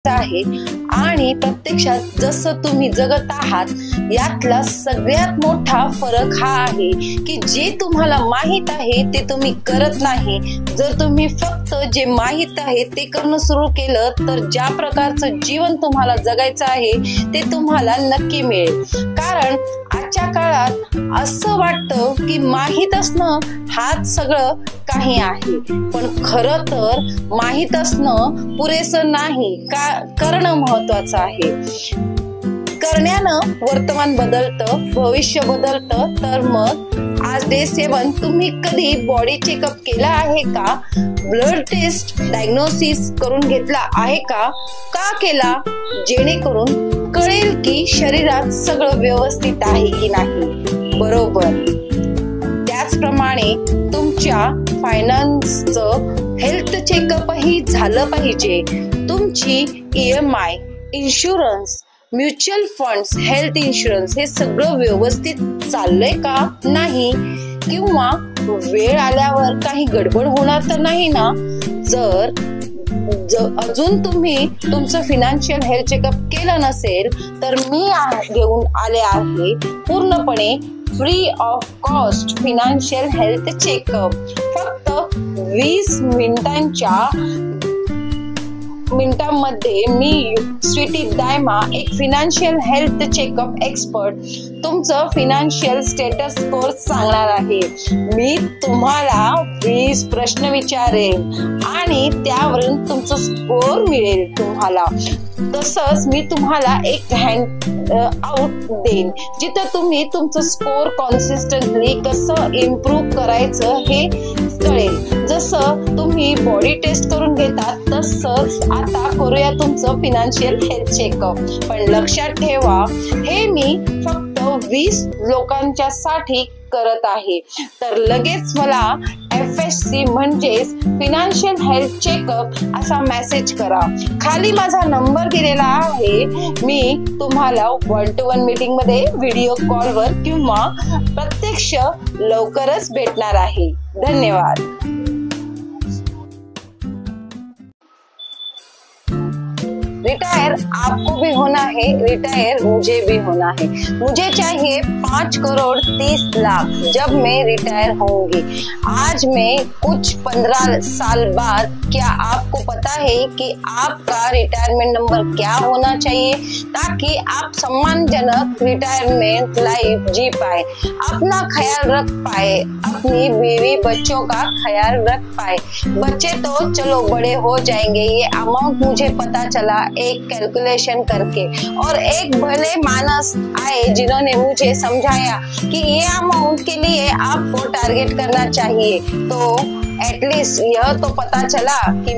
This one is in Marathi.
आहे आणि प्रत्यक्षात जसं तुम्ही जगत आहात यातला सगळ्यात मोठा फरक हा आहे की जे तुम्हाला माहित आहे ते तुम्ही करत नाही। जर तुम्ही फक्त जे माहित आहे ते करणं सुरू केलं तर ज्या प्रकारचं जीवन तुम्हाला जगायचं आहे ते तुम्हाला नक्की मिळेल। कारण आजच्या काळात असं वाटतं की माहित असणं हाच सगळं काही आहे, पण खरं तर माहित असणं पुरेसं नाही, करणं महत्वाचं आहे। करण्यानं वर्तमान बदलतं, भविष्य बदलतं। तर मग आज डे 7 तुम्ही कधी बॉडी चेकअप केला आहे का? ब्लड टेस्ट डायग्नोसिस करून घेतला आहे का? का केला? जेणेकरून कळेल की शरीरात सगळं व्यवस्थित आहे की नाही। बरोबर, त्याचप्रमाणे तुमच्या फायनान्सचं हेल्थ चेकअप ही झालं पाहिजे। तुमची EMI, insurance, mutual funds, health insurance हे सगळं व्यवस्थित चाललंय का नाही, किंवा वेळ आल्यावर काही गडबड होणार तर नाही ना। जर अजून तुम्ही तुमचं फिनान्शियल हेल्थ चेकअप केलं नसेल तर मी घेऊन आले आहे पूर्णपणे free of cost financial health checkup. फक्त 20 मिनिटांमध्ये मी स्वीटी दायमा, एक फिनान्शियल हेल्थ चेकअप एक्सपर्ट, तुमचं फिनान्शियल स्टेटस स्कोर सांगणार आहे। मी तुम्हाला 20 प्रश्न विचारेन आणि त्यावरून तुमचं स्कोर मिळेल तुम्हाला। तसंच मी तुम्हाला एक हँड आउट देईन जिथे तुम्ही तुमचं स्कोर कॉन्सिस्टंटली कसं इम्प्रूव्ह करायचं हे कळेल। जसं तुम्ही बॉडी टेस्ट करून घेतात तसंच आता करूया तुमचं फिनान्शियल हेल्थ चेकअप। पण लक्षात ठेवा, हे मी फक्त 20 लोकांच्या साठी करत आहे। तर लगेच मला FHC म्हणजेच फिनान्शियल हेल्थ चेकअप असा मेसेज करा। खाली माझा नंबर दिलेला आहे। मी तुम्हाला 1-to-1 मीटिंग मध्ये, व्हिडिओ कॉलवर किंवा प्रत्यक्ष लवकरच भेटणार आहे। धन्यवाद। रिटायर आपको भी होना है, रिटायर मुझे भी होना है। मुझे चाहिए 5 करोड़ 30 लाख जब मैं रिटायर होंगी। आज मैं कुछ 15 साल बाद, क्या आपको पता है कि आपका रिटायरमेंट नंबर क्या होना चाहिए ताकि आप सम्मानजनक रिटायरमेंट लाइफ जी पाए, अपना ख्याल रख पाए, अपनी बीवी बच्चों का ख्याल रख पाए। बच्चे तो चलो बड़े हो जाएंगे, ये अमाउंट मुझे पता चला एक कैलकुलेशन करके, और एक भले मानस आए जिन्होंने मुझे समझाया कि ये अमाउंट के लिए आपको टारगेट करना चाहिए। तो एटलीस्ट यह तो पता चला कि